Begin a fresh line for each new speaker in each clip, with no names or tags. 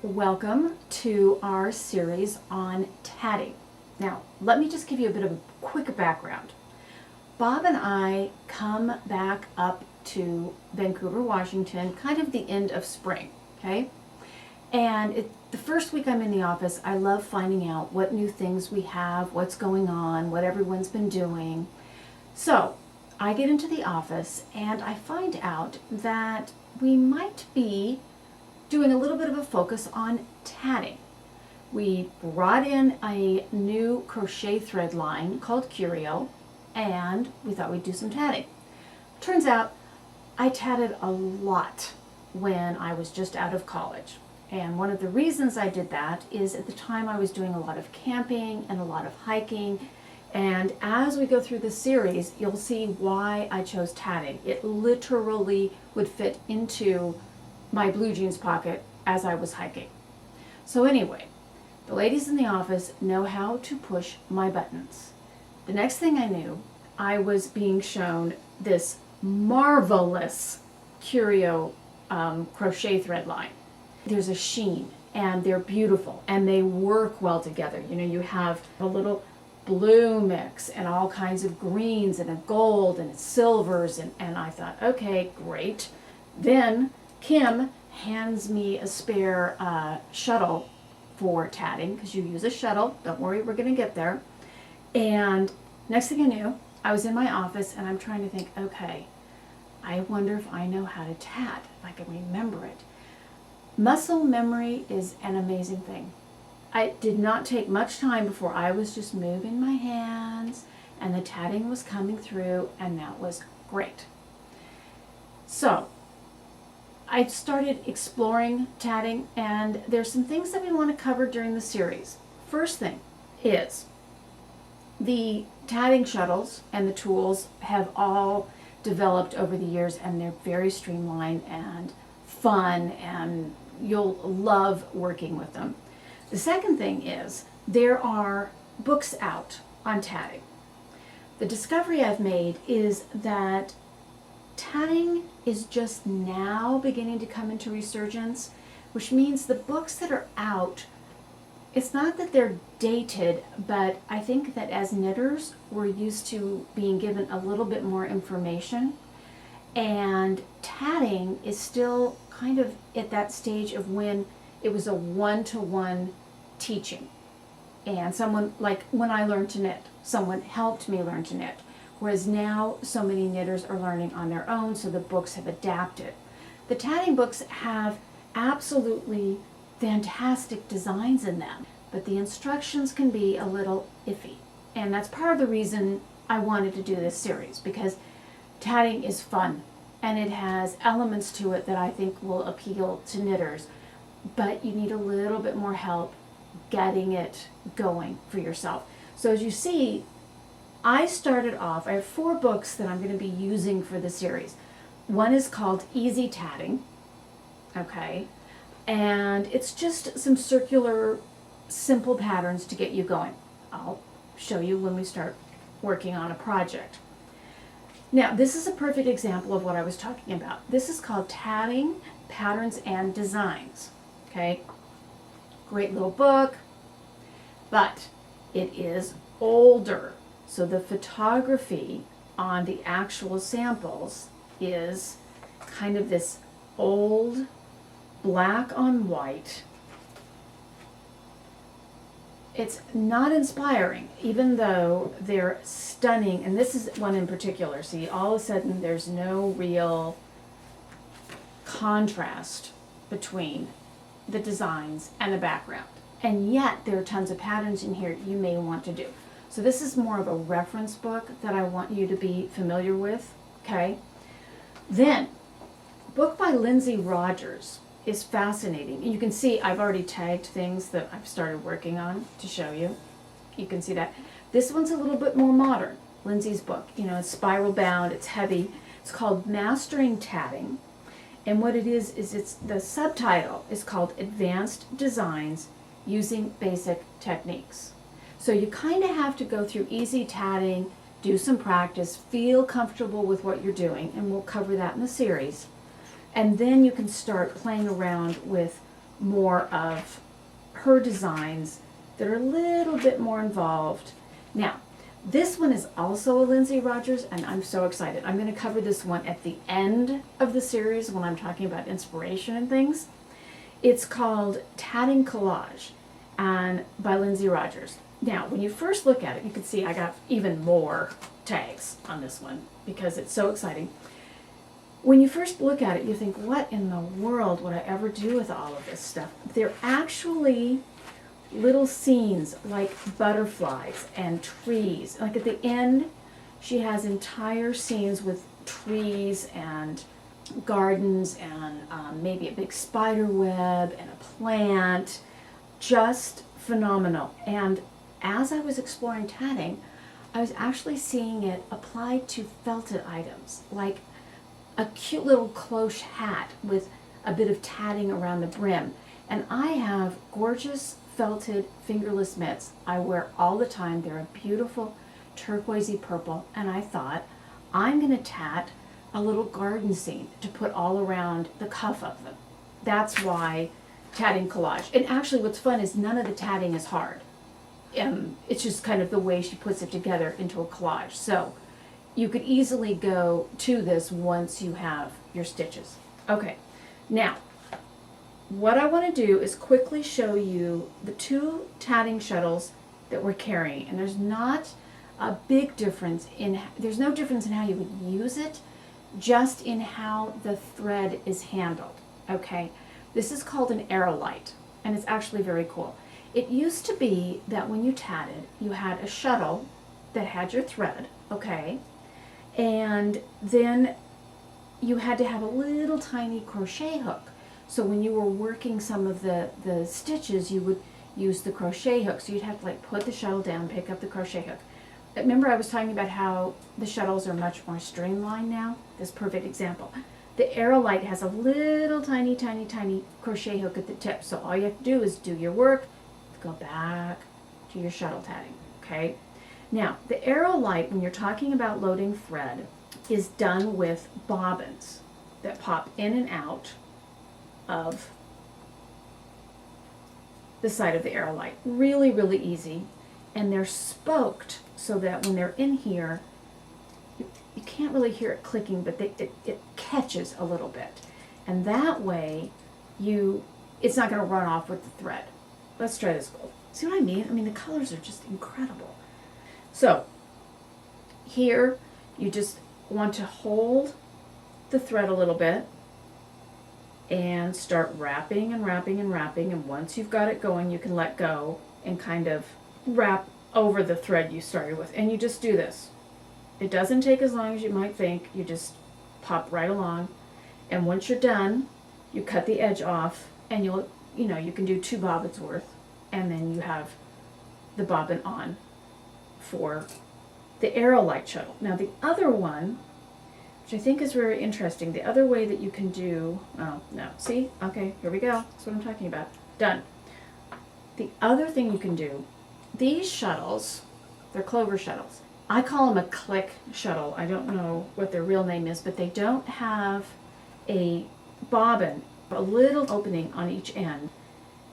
welcome to our series on tatting. Now, let me just give you a bit of a quick background. Bob and I come back up to Vancouver, Washington, kind of the end of spring, okay? And the first week I'm in the office, I love finding out what new things we have, what's going on, what everyone's been doing. So I get into the office and I find out that we might be doing a little bit of a focus on tatting. We brought in a new crochet thread line called Curio, and we thought we'd do some tatting. Turns out I tatted a lot when I was just out of college. And one of the reasons I did that is at the time I was doing a lot of camping and a lot of hiking. And as we go through this series, you'll see why I chose tatting. It literally would fit into my blue jeans pocket as I was hiking. So anyway, the ladies in the office know how to push my buttons. The next thing I knew, I was being shown this marvelous Curio crochet thread line. There's a sheen and they're beautiful and they work well together. You know, you have a little blue mix and all kinds of greens and a gold and silvers, and I thought, okay, great. Then Kim hands me a spare shuttle for tatting, because you use a shuttle. Don't worry, we're going to get there. And next thing I knew, I was in my office and I'm trying to think, okay, I wonder if I know how to tat, if I can remember it. Muscle memory is an amazing thing. It did not take much time before I was just moving my hands and the tatting was coming through, and that was great. So I started exploring tatting, and there's some things that we want to cover during the series. First thing is the tatting shuttles and the tools have all developed over the years, and they're very streamlined and fun, and you'll love working with them. The second thing is there are books out on tatting. The discovery I've made is that tatting is just now beginning to come into resurgence, which means the books that are out, it's not that they're dated, but I think that as knitters, we're used to being given a little bit more information, and tatting is still kind of at that stage of when it was a one-to-one teaching. And someone, like when I learned to knit, someone helped me learn to knit. Whereas now so many knitters are learning on their own, so the books have adapted. The tatting books have absolutely fantastic designs in them, but the instructions can be a little iffy. And that's part of the reason I wanted to do this series, because tatting is fun and it has elements to it that I think will appeal to knitters, but you need a little bit more help getting it going for yourself. So as you see, I started off, I have 4 books that I'm going to be using for the series. One is called Easy Tatting, okay, and it's just some circular, simple patterns to get you going. I'll show you when we start working on a project. Now, this is a perfect example of what I was talking about. This is called Tatting Patterns and Designs, okay? Great little book, but it is older. So the photography on the actual samples is kind of this old black on white. It's not inspiring, even though they're stunning. And this is one in particular. See, all of a sudden there's no real contrast between the designs and the background. And yet there are tons of patterns in here you may want to do. So this is more of a reference book that I want you to be familiar with, okay? Then, a book by Lindsey Rogers is fascinating. And you can see I've already tagged things that I've started working on to show you. You can see that. This one's a little bit more modern, Lindsey's book. You know, it's spiral bound, it's heavy. It's called Mastering Tatting. And what it is it's the subtitle is called Advanced Designs Using Basic Techniques. So you kind of have to go through easy tatting, do some practice, feel comfortable with what you're doing, and we'll cover that in the series. And then you can start playing around with more of her designs that are a little bit more involved. Now, this one is also a Lindsey Rogers, and I'm so excited. I'm going to cover this one at the end of the series when I'm talking about inspiration and things. It's called Tatting Collage and by Lindsey Rogers. Now, when you first look at it, you can see I got even more tags on this one because it's so exciting. When you first look at it, you think, what in the world would I ever do with all of this stuff? They're actually little scenes like butterflies and trees. Like at the end, she has entire scenes with trees and gardens and maybe a big spider web and a plant. Just phenomenal. And as I was exploring tatting, I was actually seeing it applied to felted items, like a cute little cloche hat with a bit of tatting around the brim. And I have gorgeous felted fingerless mitts I wear all the time. They're a beautiful turquoisey purple, and I thought I'm going to tat a little garden scene to put all around the cuff of them. That's why tatting collage. And actually what's fun is none of the tatting is hard. It's just kind of the way she puts it together into a collage. So you could easily go to this once you have your stitches. Okay, now what I want to do is quickly show you the two tatting shuttles that we're carrying. And there's not a big difference there's no difference in how you would use it, just in how the thread is handled. Okay, this is called an aerolite, and it's actually very cool. It used to be that when you tatted, you had a shuttle that had your thread, okay, and then you had to have a little tiny crochet hook. So when you were working some of the stitches, you would use the crochet hook. So you'd have to like put the shuttle down, pick up the crochet hook. Remember I was talking about how the shuttles are much more streamlined now? This perfect example. The aerolite has a little tiny, tiny, tiny crochet hook at the tip. So all you have to do is do your work, go back to your shuttle tatting, okay? Now, the aerolite, when you're talking about loading thread, is done with bobbins that pop in and out of the side of the aerolite. Really, really easy. And they're spoked so that when they're in here, you can't really hear it clicking, but it catches a little bit. And that way, it's not going to run off with the thread. Let's try this. See what I mean? I mean, the colors are just incredible. So, here, you just want to hold the thread a little bit and start wrapping and wrapping and wrapping. And once you've got it going, you can let go and kind of wrap over the thread you started with. And you just do this. It doesn't take as long as you might think. You just pop right along. And once you're done, you cut the edge off, and you can do 2 bobbins worth, and then you have the bobbin on for the aerolite shuttle. Now the other one, which I think is very interesting, the other way that you can do, oh no, see? Okay, here we go. That's what I'm talking about. Done. The other thing you can do, these shuttles, they're Clover Shuttles. I call them a click shuttle. I don't know what their real name is, but they don't have a bobbin, a little opening on each end.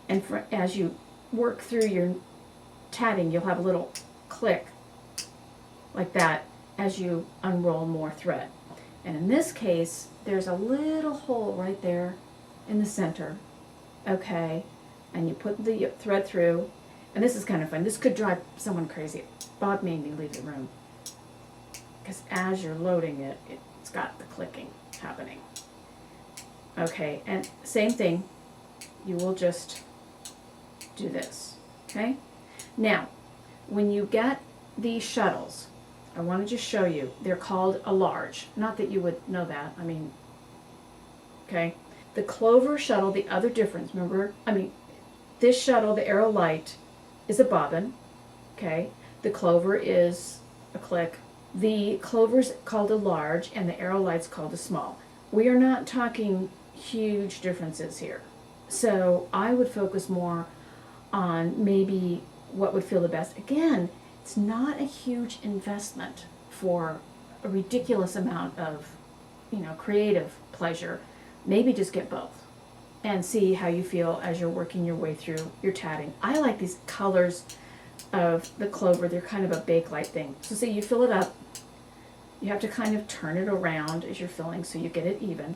And as you work through your tatting, you'll have a little click like that as you unroll more thread. And in this case, there's a little hole right there in the center, okay? And you put the thread through, and this is kind of fun. This could drive someone crazy. Bob made me leave the room, because as you're loading it, it's got the clicking happening. Okay, and same thing, you will just do this, okay? Now, when you get these shuttles, I want to just show you, they're called a large. Not that you would know that, I mean, okay? The Clover shuttle, the other difference, remember, this shuttle, the aerolite, is a bobbin, okay? The Clover is a click. The Clover's called a large, and the aerolite's called a small. We are not talking huge differences here. So I would focus more on maybe what would feel the best. Again, it's not a huge investment for a ridiculous amount of, creative pleasure. Maybe just get both. and see how you feel as you're working your way through your tatting. I like these colors of the clover. They're kind of a bakelite thing. So see, you fill it up. You have to kind of turn it around as you're filling so you get it even.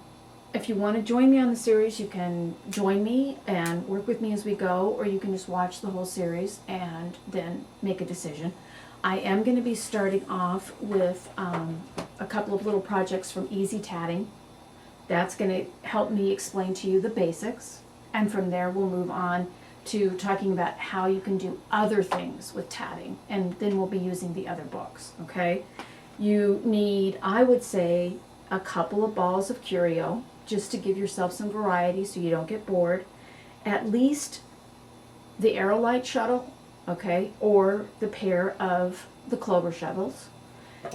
If you want to join me on the series, you can join me and work with me as we go, or you can just watch the whole series and then make a decision. I am going to be starting off with a couple of little projects from Easy Tatting. That's going to help me explain to you the basics, and from there we'll move on to talking about how you can do other things with tatting, and then we'll be using the other books, okay? You need, I would say, a couple of balls of Curio, just to give yourself some variety so you don't get bored. At least the Aerolite shuttle, okay, or the pair of the Clover Shuttles.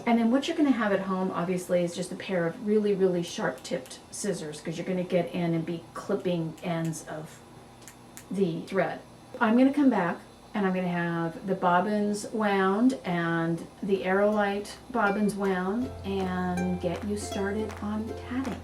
And then what you're going to have at home, obviously, is just a pair of really, really sharp-tipped scissors, because you're going to get in and be clipping ends of the thread. I'm going to come back and I'm going to have the bobbins wound and the Aerolite bobbins wound and get you started on tatting.